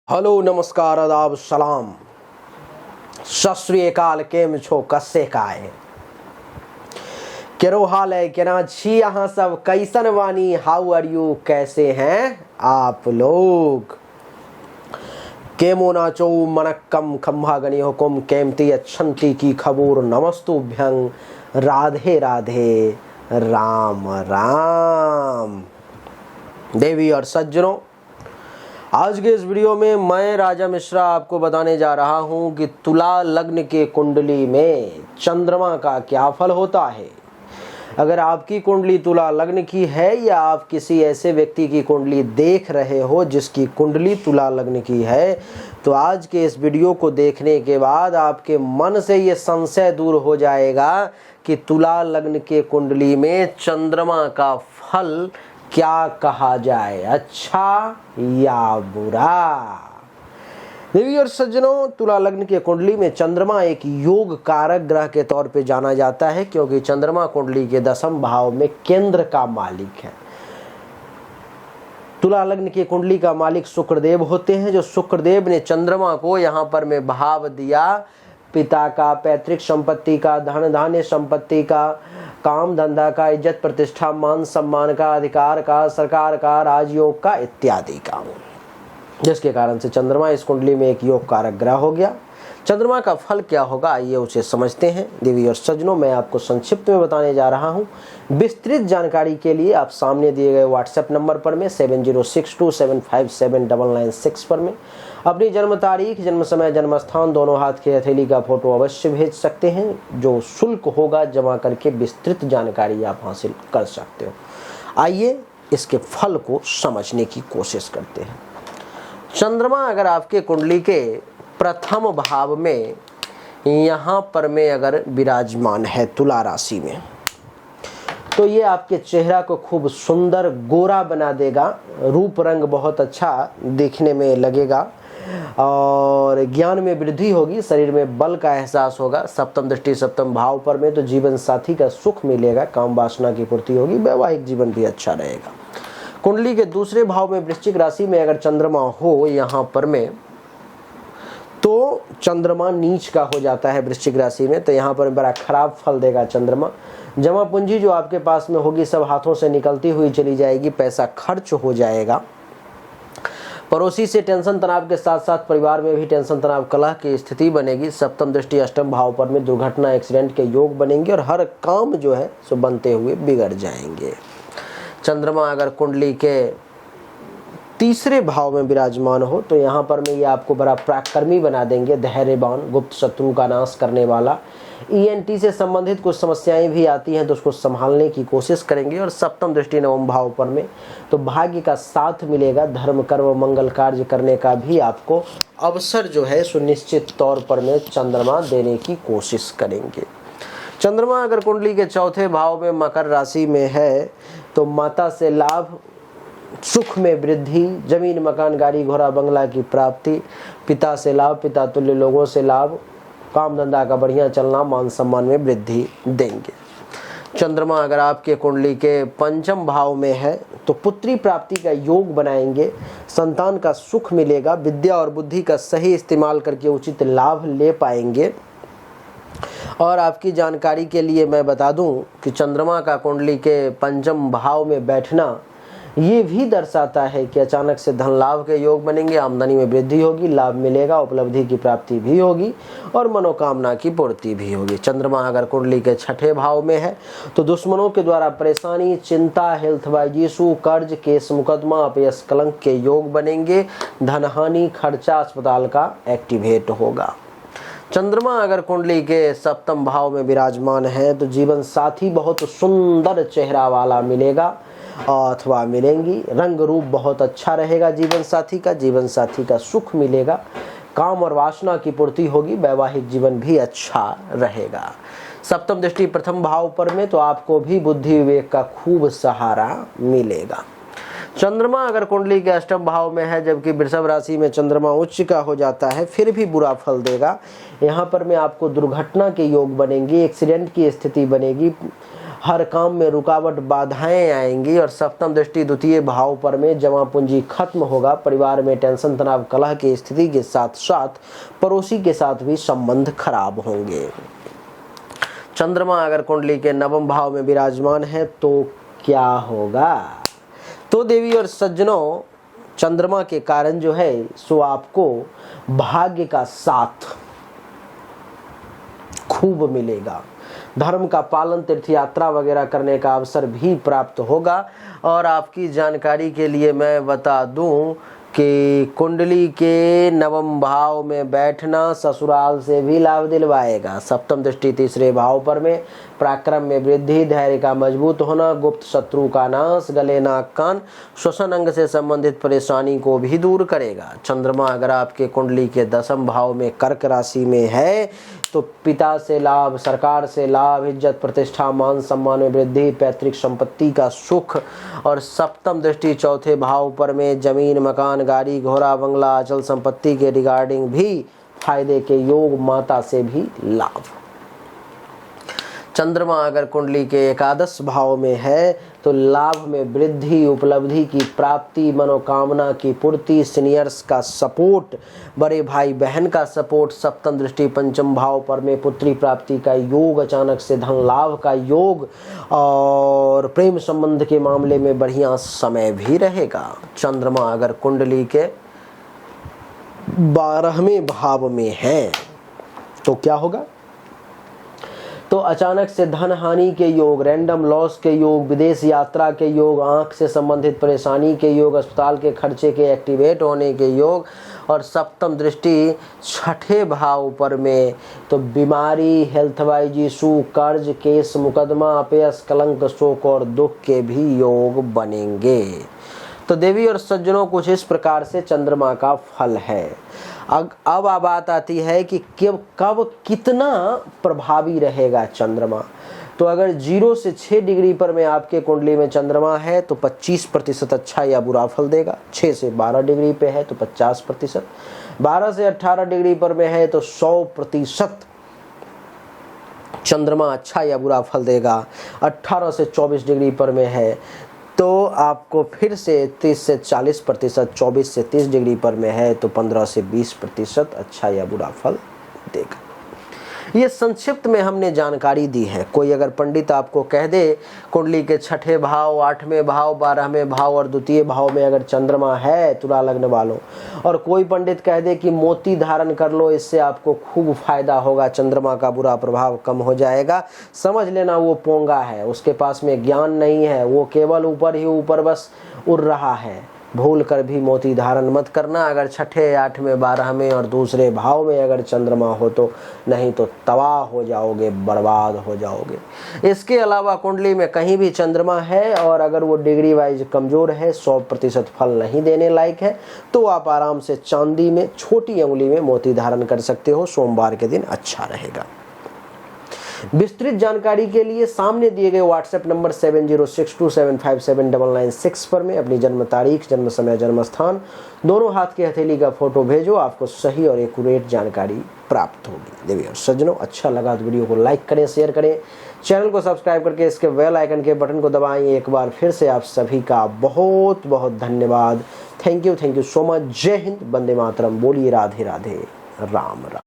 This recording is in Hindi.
हेलो नमस्कार आदाब सलाम सत श्री अकाल। केम छो कस्से काय केरो हाल है केना छी यहाँ सब कैसन वानी हाउ आर यू कैसे हैं आप लोग। केमो नाचो मनक्कम खम्भा गणी हुकुम केमती अच्छंती की खबूर नमस्तुभ्यं राधे राधे राम राम। देवी और सज्जनों, आज के इस वीडियो में मैं राजा मिश्रा आपको बताने जा रहा हूं कि तुला लग्न के कुंडली में चंद्रमा का क्या फल होता है। अगर आपकी कुंडली तुला लग्न की है या आप किसी ऐसे व्यक्ति की कुंडली देख रहे हो जिसकी कुंडली तुला लग्न की है, तो आज के इस वीडियो को देखने के बाद आपके मन से ये संशय दूर हो जाएगा कि तुला लग्न के कुंडली में चंद्रमा का फल क्या कहा जाए, अच्छा या बुरा। देवी और सज्जनों, तुला लग्न के कुंडली में चंद्रमा एक योग कारक ग्रह के तौर पे जाना जाता है, क्योंकि चंद्रमा कुंडली के 10वें भाव में केंद्र का मालिक है। तुला लग्न की कुंडली का मालिक शुक्रदेव होते हैं, जो शुक्रदेव ने चंद्रमा को यहाँ पर में भाव दिया पिता का, पैतृक संपत्ति का, धन धान्य संपत्ति का, काम धंधा का, इज्जत प्रतिष्ठा मान सम्मान का, अधिकार का, सरकार का, राजयोग का इत्यादि का, जिसके कारण से चंद्रमा इस कुंडली में एक योग कारक ग्रह हो गया। चंद्रमा का फल क्या होगा आइए उसे समझते हैं। देवी और सज्जनों, मैं आपको संक्षिप्त में बताने जा रहा हूं। विस्तृत जानकारी के लिए आप सामने दिए गए व्हाट्सएप नंबर पर में 7062757996 पर में अपनी जन्म तारीख, जन्म समय, जन्म स्थान, दोनों हाथ की हथेली का फोटो अवश्य भेज सकते हैं। जो शुल्क होगा जमा करके विस्तृत जानकारी आप हासिल कर सकते हो। आइए इसके फल को समझने की कोशिश करते हैं। चंद्रमा अगर आपके कुंडली के प्रथम भाव में यहाँ पर में अगर विराजमान है तुला राशि में, तो ये आपके चेहरा को खूब सुंदर गोरा बना देगा, रूप रंग बहुत अच्छा देखने में लगेगा और ज्ञान में वृद्धि होगी, शरीर में बल का एहसास होगा। सप्तम दृष्टि सप्तम भाव पर में तो जीवन साथी का सुख मिलेगा, काम वासना की पूर्ति होगी, वैवाहिक जीवन भी अच्छा रहेगा। कुंडली के दूसरे भाव में वृश्चिक राशि में अगर चंद्रमा हो यहाँ पर में, तो चंद्रमा नीच का हो जाता है वृश्चिक राशि में, तो यहाँ पर बड़ा खराब फल देगा चंद्रमा। जमा पूंजी जो आपके पास में होगी सब हाथों से निकलती हुई चली जाएगी, पैसा खर्च हो जाएगा। पड़ोसी से टेंशन तनाव के साथ साथ परिवार में भी टेंशन तनाव कलह की स्थिति बनेगी। सप्तम दृष्टि अष्टम भाव पर में दुर्घटना एक्सीडेंट के योग बनेंगे और हर काम जो है सो बनते हुए बिगड़ जाएंगे। चंद्रमा अगर कुंडली के तीसरे भाव में विराजमान हो, तो यहाँ पर में ये आपको बड़ा पराक्रमी बना देंगे, धैर्यवान, गुप्त शत्रु का नाश करने वाला। ENT से संबंधित कुछ समस्याएं भी आती हैं तो उसको संभालने की कोशिश करेंगे। और सप्तम दृष्टि नवम भाव पर में तो भाग्य का साथ मिलेगा, धर्म कर्म मंगल कार्य करने का भी आपको अवसर जो है सुनिश्चित तौर पर में चंद्रमा देने की कोशिश करेंगे। चंद्रमा अगर कुंडली के चौथे भाव में मकर राशि में है, तो माता से लाभ, सुख में वृद्धि, जमीन मकान गाड़ी घोड़ा बंगला की प्राप्ति, पिता से लाभ, पिता तुल्य लोगों से लाभ, काम धंधा का बढ़िया चलना, मान सम्मान में वृद्धि देंगे। चंद्रमा अगर आपके कुंडली के पंचम भाव में है, तो पुत्री प्राप्ति का योग बनाएंगे, संतान का सुख मिलेगा, विद्या और बुद्धि का सही इस्तेमाल करके उचित लाभ ले पाएंगे। और आपकी जानकारी के लिए मैं बता दूं कि चंद्रमा का कुंडली के पंचम भाव में बैठना ये भी दर्शाता है कि अचानक से धन लाभ के योग बनेंगे, आमदनी में वृद्धि होगी, लाभ मिलेगा, उपलब्धि की प्राप्ति भी होगी और मनोकामना की पूर्ति भी होगी। चंद्रमा अगर कुंडली के छठे भाव में है, तो दुश्मनों के द्वारा परेशानी, चिंता, हेल्थ वाइज इशू, कर्ज, केस मुकदमा, अपयश कलंक के योग बनेंगे, धनहानि, खर्चा अस्पताल का एक्टिवेट होगा। चंद्रमा अगर कुंडली के सप्तम भाव में विराजमान है, तो जीवन साथी बहुत सुंदर चेहरा वाला मिलेगा अथवा मिलेंगी, रंग रूप बहुत अच्छा रहेगा जीवन साथी का सुख मिलेगा, काम और वासना की पूर्ति होगी, वैवाहिक जीवन भी अच्छा रहेगा। सप्तम दृष्टि प्रथम भाव पर में तो आपको भी बुद्धि विवेक का खूब सहारा मिलेगा। चंद्रमा अगर कुंडली के अष्टम भाव में है, जबकि वृषभ राशि में चंद्रमा उच्च का हो जाता है, फिर भी बुरा फल देगा। यहाँ पर में आपको दुर्घटना के योग बनेंगे, एक्सीडेंट की स्थिति बनेगी, हर काम में रुकावट बाधाएं आएंगी और सप्तम दृष्टि द्वितीय भाव पर में जमा पूंजी खत्म होगा। परिवार में टेंशन तनाव कलह की स्थिति के साथ साथ पड़ोसी के साथ भी संबंध खराब होंगे। चंद्रमा अगर कुंडली के नवम भाव में विराजमान है तो क्या होगा? तो देवी और सज्जनों, चंद्रमा के कारण जो है सो आपको भाग्य का साथ खूब मिलेगा। धर्म का पालन, तीर्थ यात्रा वगैरह करने का अवसर भी प्राप्त होगा। और आपकी जानकारी के लिए मैं बता दूं कि कुंडली के नवम भाव में बैठना ससुराल से भी लाभ दिलवाएगा। सप्तम दृष्टि तीसरे भाव पर में पराक्रम में वृद्धि, धैर्य का मजबूत होना, गुप्त शत्रु का नाश, गले नाक कान, श्वसन अंग से संबंधित परेशानी को भी दूर करेगा। चंद्रमा अगर आपके कुंडली के दसम भाव में कर्क राशि में है तो पिता से लाभ, सरकार से लाभ, इज्जत प्रतिष्ठा, मान सम्मान में वृद्धि, पैतृक संपत्ति का सुख। और सप्तम दृष्टि चौथे भाव पर में जमीन, मकान, गाड़ी, घोड़ा, बंगला, अचल संपत्ति के रिगार्डिंग भी फायदे के योग, माता से भी लाभ। चंद्रमा अगर कुंडली के एकादश भाव में है तो लाभ में वृद्धि, उपलब्धि की प्राप्ति, मनोकामना की पूर्ति, सीनियर्स का सपोर्ट, बड़े भाई बहन का सपोर्ट। सप्तम दृष्टि पंचम भाव पर में पुत्री प्राप्ति का योग, अचानक से धन लाभ का योग और प्रेम संबंध के मामले में बढ़िया समय भी रहेगा। चंद्रमा अगर कुंडली के 12वें भाव में है तो क्या होगा? तो अचानक से धन हानि के योग, रैंडम लॉस के योग, विदेश यात्रा के योग, आंख से संबंधित परेशानी के योग, अस्पताल के खर्चे के एक्टिवेट होने के योग। और सप्तम दृष्टि छठे भाव पर में तो बीमारी, हेल्थ वाइज इशू, कर्ज, केस, मुकदमा, अपयस, कलंक, शोक और दुख के भी योग बनेंगे। तो देवी और सज्जनों, कुछ इस प्रकार से चंद्रमा का फल है। अब बात आती है कि कब कितना प्रभावी रहेगा चंद्रमा। तो अगर 0 से 6 डिग्री पर में आपके कुंडली में चंद्रमा है तो 25% अच्छा या बुरा फल देगा। 6 से 12 डिग्री पे है तो 50%, 12 से 18 डिग्री पर में है तो 100% चंद्रमा अच्छा या बुरा फल देगा। 18 से 24 डिग्री पर में है तो आपको फिर से 30 से 40%, 24 से 30 डिग्री पर में है तो 15 से 20% अच्छा या बुरा फल देगा। ये संक्षिप्त में हमने जानकारी दी है। कोई अगर पंडित आपको कह दे कुंडली के छठे भाव, 8वें भाव, 12वें भाव और द्वितीय भाव में अगर चंद्रमा है तुला लग्न वालों, और कोई पंडित कह दे कि मोती धारण कर लो, इससे आपको खूब फायदा होगा, चंद्रमा का बुरा प्रभाव कम हो जाएगा, समझ लेना वो पोंगा है, उसके पास में ज्ञान नहीं है, वो केवल ऊपर ही ऊपर बस उड़ रहा है। भूल कर भी मोती धारण मत करना। अगर छठे, 8वें, 12वें और दूसरे भाव में अगर चंद्रमा हो तो, नहीं तो तबाह हो जाओगे, बर्बाद हो जाओगे। इसके अलावा कुंडली में कहीं भी चंद्रमा है और अगर वो डिग्री वाइज कमजोर है, 100% फल नहीं देने लायक है, तो आप आराम से चांदी में छोटी उंगली में मोती धारण कर सकते हो। सोमवार के दिन अच्छा रहेगा। विस्तृत जानकारी के लिए सामने दिए गए व्हाट्सएप नंबर 7062757996 पर में अपनी जन्म तारीख, जन्म समय, जन्म स्थान, दोनों हाथ की हथेली का फोटो भेजो, आपको सही और एक्यूरेट जानकारी प्राप्त होगी। देवी और सज्जनों, अच्छा लगा तो वीडियो को लाइक करें, शेयर करें, चैनल को सब्सक्राइब करके इसके बेल आइकन के बटन को दबाएं। एक बार फिर से आप सभी का बहुत बहुत धन्यवाद। Thank you so much. जय हिंद, वंदे मातरम। बोलिए राधे राधे, राम राम।